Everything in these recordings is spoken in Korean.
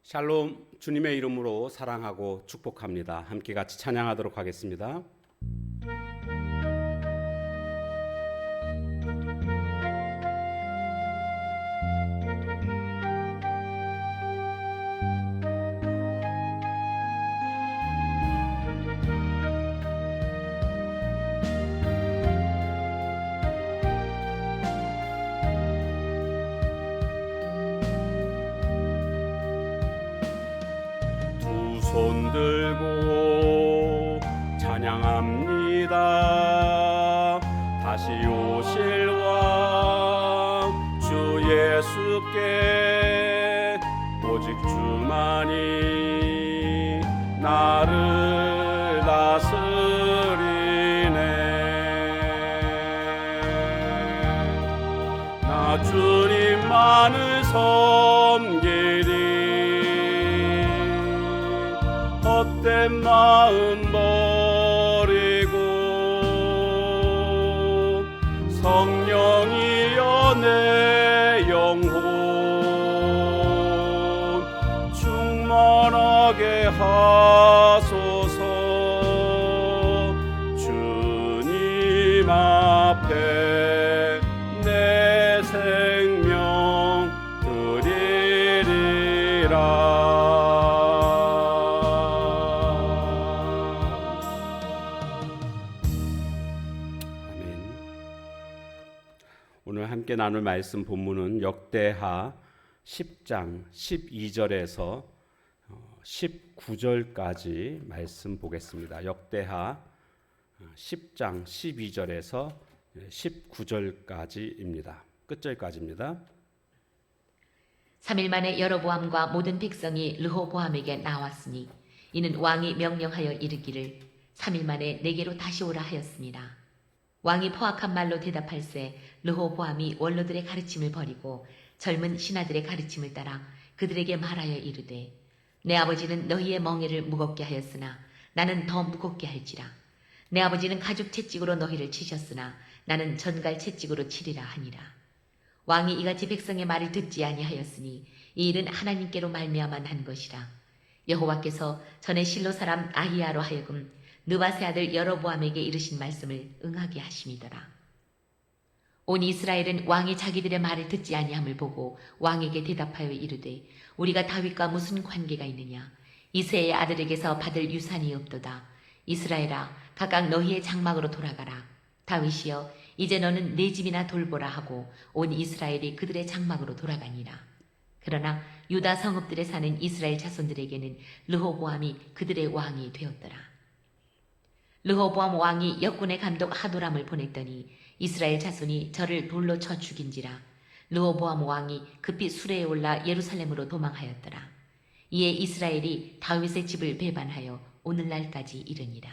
샬롬, 주님의 이름으로 사랑하고 축복합니다. 함께 같이 찬양하도록 하겠습니다. 손 들고 찬양합니다. 다시 오실 왕 주 예수께 오직 주만이 나를 다스리네. 나 주님만을 섬기리. 헛된 마음 버리고 성령이여 내 영혼 충만하게 하소서. 주님 앞에 내 생명 드리리라. 오늘 함께 나눌 말씀 본문은 역대하 10장 12절에서 19절까지 말씀 보겠습니다. 역대하 10장 12절에서 19절까지입니다. 끝절까지입니다. 3일 만에 여로보암과 모든 백성이 르호보암에게 나왔으니 이는 왕이 명령하여 이르기를 3일 만에 내게로 다시 오라 하였습니다. 왕이 포악한 말로 대답할세 르호보암이 원로들의 가르침을 버리고 젊은 신하들의 가르침을 따라 그들에게 말하여 이르되 내 아버지는 너희의 멍에를 무겁게 하였으나 나는 더 무겁게 할지라. 내 아버지는 가죽 채찍으로 너희를 치셨으나 나는 전갈 채찍으로 치리라 하니라. 왕이 이같이 백성의 말을 듣지 아니하였으니 이 일은 하나님께로 말미암아 난 것이라. 여호와께서 전에 실로 사람 아히야로 하여금 느바세 아들 여로보암에게 이르신 말씀을 응하게 하심이더라. 온 이스라엘은 왕이 자기들의 말을 듣지 아니함을 보고 왕에게 대답하여 이르되 우리가 다윗과 무슨 관계가 있느냐. 이새의 아들에게서 받을 유산이 없도다. 이스라엘아 각각 너희의 장막으로 돌아가라. 다윗이여 이제 너는 내 집이나 돌보라 하고 온 이스라엘이 그들의 장막으로 돌아가니라. 그러나 유다 성읍들에 사는 이스라엘 자손들에게는 르호보암이 그들의 왕이 되었더라. 르호보암 왕이 역군의 감독 하도람을 보냈더니 이스라엘 자손이 저를 돌로 쳐 죽인지라. 르호보암 왕이 급히 수레에 올라 예루살렘으로 도망하였더라. 이에 이스라엘이 다윗의 집을 배반하여 오늘날까지 이르니라.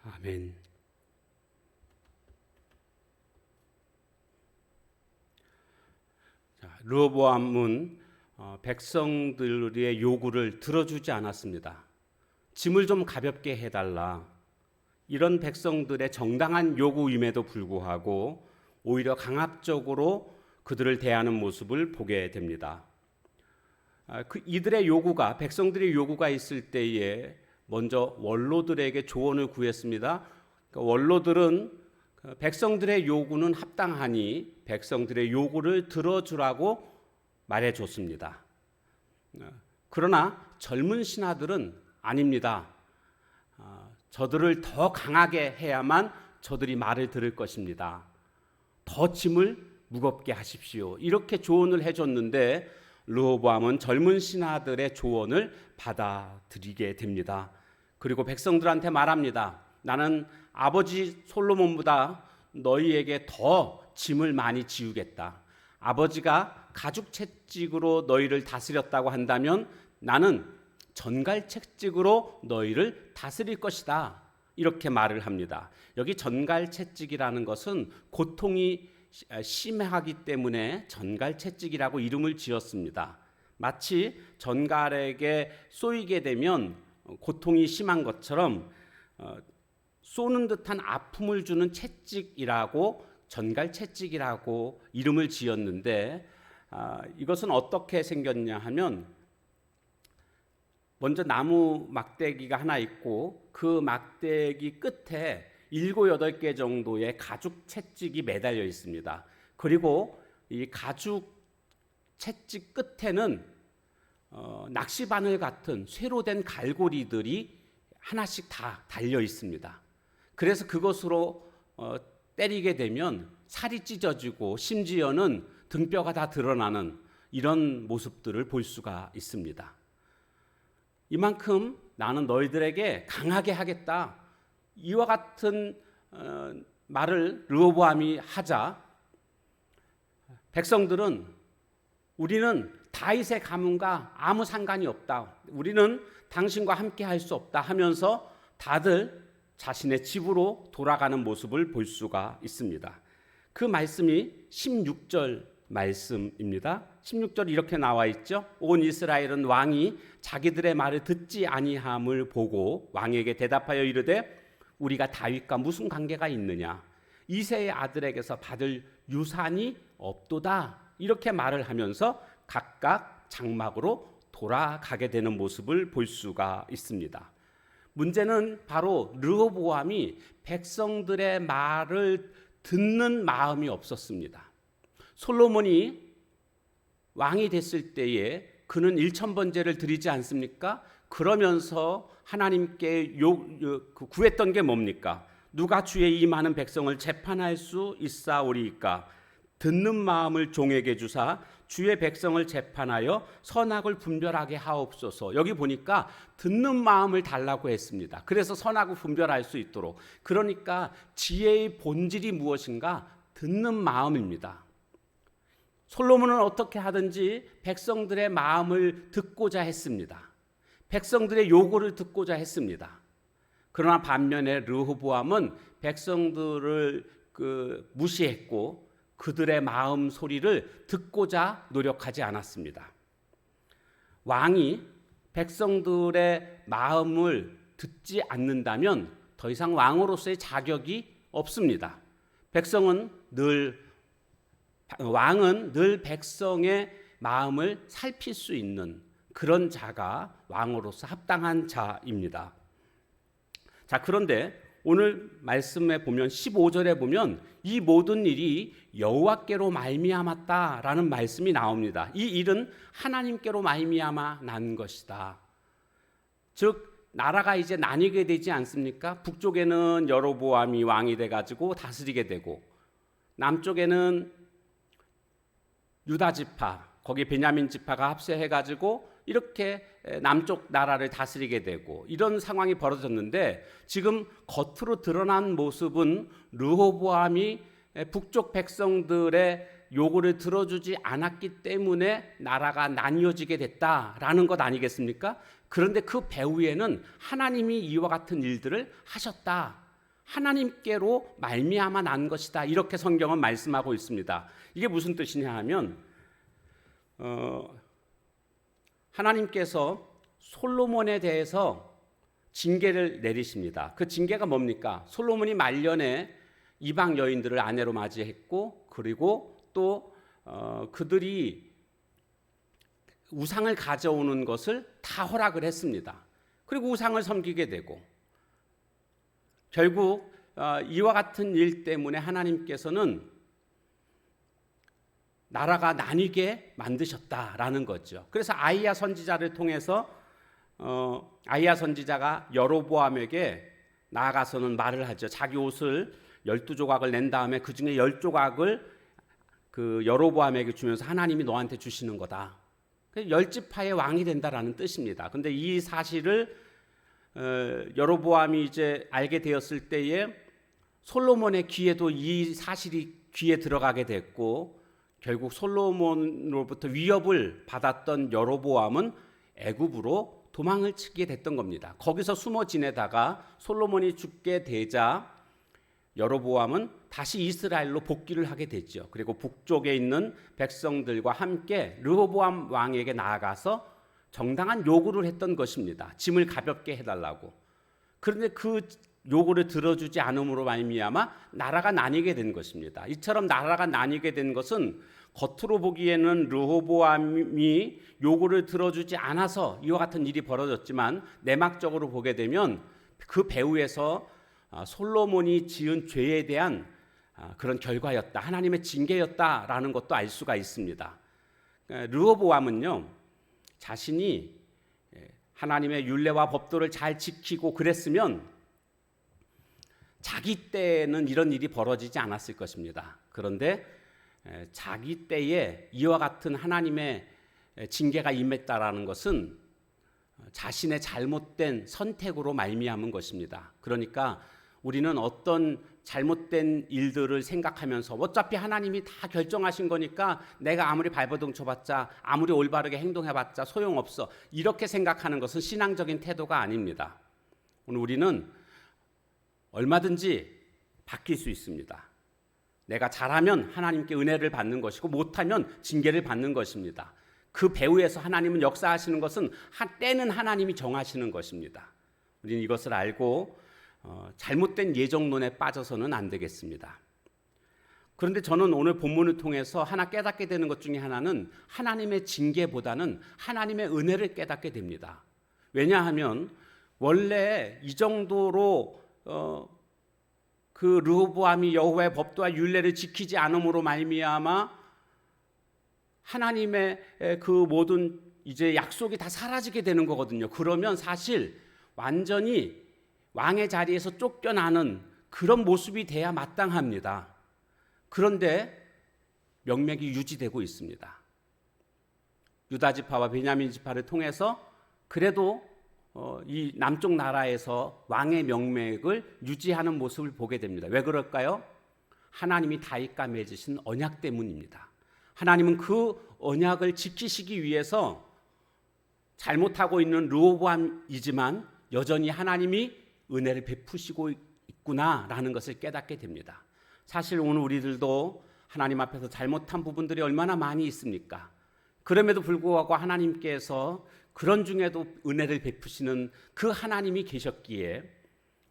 아멘. 르호보암은 백성들의 요구를 들어주지 않았습니다. 짐을 좀 가볍게 해달라. 이런 백성들의 정당한 요구임에도 불구하고 오히려 강압적으로 그들을 대하는 모습을 보게 됩니다. 이들의 요구가, 백성들의 요구가 있을 때에 먼저 원로들에게 조언을 구했습니다. 원로들은 백성들의 요구는 합당하니 백성들의 요구를 들어주라고 말해줬습니다. 그러나 젊은 신하들은 아닙니다. 저들을 더 강하게 해야만 저들이 말을 들을 것입니다. 더 짐을 무겁게 하십시오. 이렇게 조언을 해줬는데 르호보암은 젊은 신하들의 조언을 받아들이게 됩니다. 그리고 백성들한테 말합니다. 나는 아버지 솔로몬보다 너희에게 더 짐을 많이 지우겠다. 아버지가 가죽 채찍으로 너희를 다스렸다고 한다면 나는 전갈 채찍으로 너희를 다스릴 것이다. 이렇게 말을 합니다. 여기 전갈 채찍이라는 것은 고통이 심하기 때문에 전갈 채찍이라고 이름을 지었습니다. 마치 전갈에게 쏘이게 되면 고통이 심한 것처럼 쏘는 듯한 아픔을 주는 채찍이라고 전갈 채찍이라고 이름을 지었는데 이것은 어떻게 생겼냐 하면 먼저 나무 막대기가 하나 있고 그 막대기 끝에 7, 8개 정도의 가죽 채찍이 매달려 있습니다. 그리고 이 가죽 채찍 끝에는 낚시바늘 같은 쇠로 된 갈고리들이 하나씩 다 달려 있습니다. 그래서 그것으로 때리게 되면 살이 찢어지고 심지어는 등뼈가 다 드러나는 이런 모습들을 볼 수가 있습니다. 이만큼 나는 너희들에게 강하게 하겠다. 이와 같은 말을 르호보암이 하자 백성들은 우리는 다윗의 가문과 아무 상관이 없다. 우리는 당신과 함께 할 수 없다 하면서 다들 자신의 집으로 돌아가는 모습을 볼 수가 있습니다. 그 말씀이 16절 말씀입니다. 16절 이렇게 나와 있죠. 온 이스라엘은 왕이 자기들의 말을 듣지 아니함을 보고 왕에게 대답하여 이르되 우리가 다윗과 무슨 관계가 있느냐? 이새의 아들에게서 받을 유산이 없도다. 이렇게 말을 하면서 각각 장막으로 돌아가게 되는 모습을 볼 수가 있습니다. 문제는 바로 르호보암이 백성들의 말을 듣는 마음이 없었습니다. 솔로몬이 왕이 됐을 때에 그는 1000번제를 드리지 않습니까? 그러면서 하나님께 구했던 게 뭡니까? 누가 주의 이 많은 백성을 재판할 수 있사오리이까? 듣는 마음을 종에게 주사 주의 백성을 재판하여 선악을 분별하게 하옵소서. 여기 보니까 듣는 마음을 달라고 했습니다. 그래서 선악을 분별할 수 있도록. 그러니까 지혜의 본질이 무엇인가? 듣는 마음입니다. 솔로몬은 어떻게 하든지 백성들의 마음을 듣고자 했습니다. 백성들의 요구를 듣고자 했습니다. 그러나 반면에 르호보암은 백성들을 무시했고 그들의 마음 소리를 듣고자 노력하지 않았습니다. 왕이 백성들의 마음을 듣지 않는다면 더 이상 왕으로서의 자격이 없습니다. 왕은 늘 백성의 마음을 살필 수 있는 그런 자가 왕으로서 합당한 자입니다. 자, 그런데 오늘 말씀에 보면 15절에 보면 이 모든 일이 여호와께로 말미암았다라는 말씀이 나옵니다. 이 일은 하나님께로 말미암아 난 것이다. 즉 나라가 이제 나뉘게 되지 않습니까? 북쪽에는 여로보암이 왕이 돼가지고 다스리게 되고 남쪽에는 유다 지파, 거기 베냐민 지파가 합세해가지고 이렇게 남쪽 나라를 다스리게 되고 이런 상황이 벌어졌는데 지금 겉으로 드러난 모습은 르호보암이 북쪽 백성들의 요구를 들어주지 않았기 때문에 나라가 나뉘어지게 됐다라는 것 아니겠습니까? 그런데 그 배후에는 하나님이 이와 같은 일들을 하셨다. 하나님께로 말미암아 난 것이다. 이렇게 성경은 말씀하고 있습니다. 이게 무슨 뜻이냐 하면 하나님께서 솔로몬에 대해서 징계를 내리십니다. 그 징계가 뭡니까? 솔로몬이 말년에 이방 여인들을 아내로 맞이했고 그리고 또 그들이 우상을 가져오는 것을 다 허락을 했습니다. 그리고 우상을 섬기게 되고 결국 이와 같은 일 때문에 하나님께서는 나라가 나뉘게 만드셨다라는 거죠. 그래서 아이야 선지자를 통해서 아이야 선지자가 여로보암에게 나아가서는 말을 하죠. 자기 옷을 12조각을 낸 다음에 그 중에 10조각을 그 여로보암에게 주면서 하나님이 너한테 주시는 거다. 10지파의 왕이 된다라는 뜻입니다. 근데 이 사실을 여로보암이 이제 알게 되었을 때에 솔로몬의 귀에도 이 사실이 귀에 들어가게 됐고 결국 솔로몬으로부터 위협을 받았던 여로보암은 애굽으로 도망을 치게 됐던 겁니다. 거기서 숨어 지내다가 솔로몬이 죽게 되자 여로보암은 다시 이스라엘로 복귀를 하게 됐죠. 그리고 북쪽에 있는 백성들과 함께 르호보암 왕에게 나아가서 정당한 요구를 했던 것입니다. 짐을 가볍게 해달라고. 그런데 그 요구를 들어주지 않음으로 말미암아 나라가 나뉘게 된 것입니다. 이처럼 나라가 나뉘게 된 것은 겉으로 보기에는 르호보암이 요구를 들어주지 않아서 이와 같은 일이 벌어졌지만 내막적으로 보게 되면 그 배후에서 솔로몬이 지은 죄에 대한 그런 결과였다. 하나님의 징계였다라는 것도 알 수가 있습니다. 르호보암은요, 자신이 하나님의 율례와 법도를 잘 지키고 그랬으면 자기 때는 이런 일이 벌어지지 않았을 것입니다. 그런데 자기 때에 이와 같은 하나님의 징계가 임했다라는 것은 자신의 잘못된 선택으로 말미암은 것입니다. 그러니까 우리는 어떤 잘못된 일들을 생각하면서 어차피 하나님이 다 결정하신 거니까 내가 아무리 발버둥 쳐봤자 아무리 올바르게 행동해봤자 소용없어, 이렇게 생각하는 것은 신앙적인 태도가 아닙니다. 오늘 우리는 얼마든지 바뀔 수 있습니다. 내가 잘하면 하나님께 은혜를 받는 것이고 못하면 징계를 받는 것입니다. 그 배후에서 하나님은 역사하시는 것은 때는 하나님이 정하시는 것입니다. 우리는 이것을 알고 잘못된 예정론에 빠져서는 안 되겠습니다. 그런데 저는 오늘 본문을 통해서 하나 깨닫게 되는 것 중에 하나는 하나님의 징계보다는 하나님의 은혜를 깨닫게 됩니다. 왜냐하면 원래 이 정도로 그 르호보암이 여호와의 법도와 율례를 지키지 않음으로 말미암아 하나님의 그 모든 이제 약속이 다 사라지게 되는 거거든요. 그러면 사실 완전히 왕의 자리에서 쫓겨나는 그런 모습이 돼야 마땅합니다. 그런데 명맥이 유지되고 있습니다. 유다 지파와 베냐민 지파를 통해서 그래도 이 남쪽 나라에서 왕의 명맥을 유지하는 모습을 보게 됩니다. 왜 그럴까요? 하나님이 다윗과 맺으신 언약 때문입니다. 하나님은 그 언약을 지키시기 위해서 잘못하고 있는 르호보암이지만 여전히 하나님이 은혜를 베푸시고 있구나라는 것을 깨닫게 됩니다. 사실 오늘 우리들도 하나님 앞에서 잘못한 부분들이 얼마나 많이 있습니까? 그럼에도 불구하고 하나님께서 그런 중에도 은혜를 베푸시는 그 하나님이 계셨기에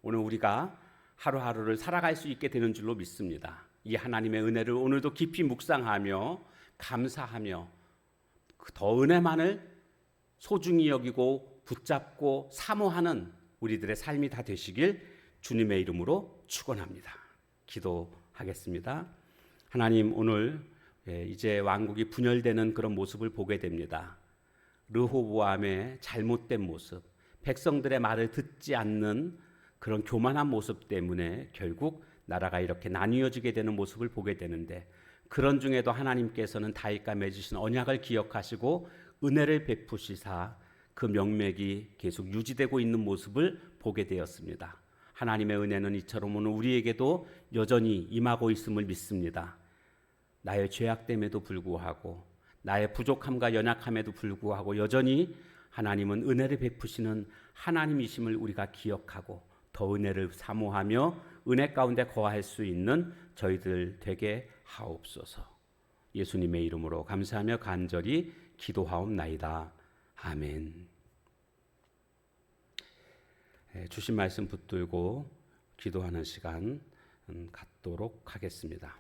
오늘 우리가 하루하루를 살아갈 수 있게 되는 줄로 믿습니다. 이 하나님의 은혜를 오늘도 깊이 묵상하며 감사하며 더 은혜만을 소중히 여기고 붙잡고 사모하는 우리들의 삶이 다 되시길 주님의 이름으로 축원합니다. 기도하겠습니다. 하나님, 오늘 이제 왕국이 분열되는 그런 모습을 보게 됩니다. 르호보암의 잘못된 모습, 백성들의 말을 듣지 않는 그런 교만한 모습 때문에 결국 나라가 이렇게 나뉘어지게 되는 모습을 보게 되는데, 그런 중에도 하나님께서는 다윗과 맺으신 언약을 기억하시고 은혜를 베푸시사 그 명맥이 계속 유지되고 있는 모습을 보게 되었습니다. 하나님의 은혜는 이처럼 오늘 우리에게도 여전히 임하고 있음을 믿습니다. 나의 죄악됨에도 불구하고 나의 부족함과 연약함에도 불구하고 여전히 하나님은 은혜를 베푸시는 하나님이심을 우리가 기억하고 더 은혜를 사모하며 은혜 가운데 거할 수 있는 저희들 되게 하옵소서. 예수님의 이름으로 감사하며 간절히 기도하옵나이다. 아멘. 주신 말씀 붙들고 기도하는 시간 갖도록 하겠습니다.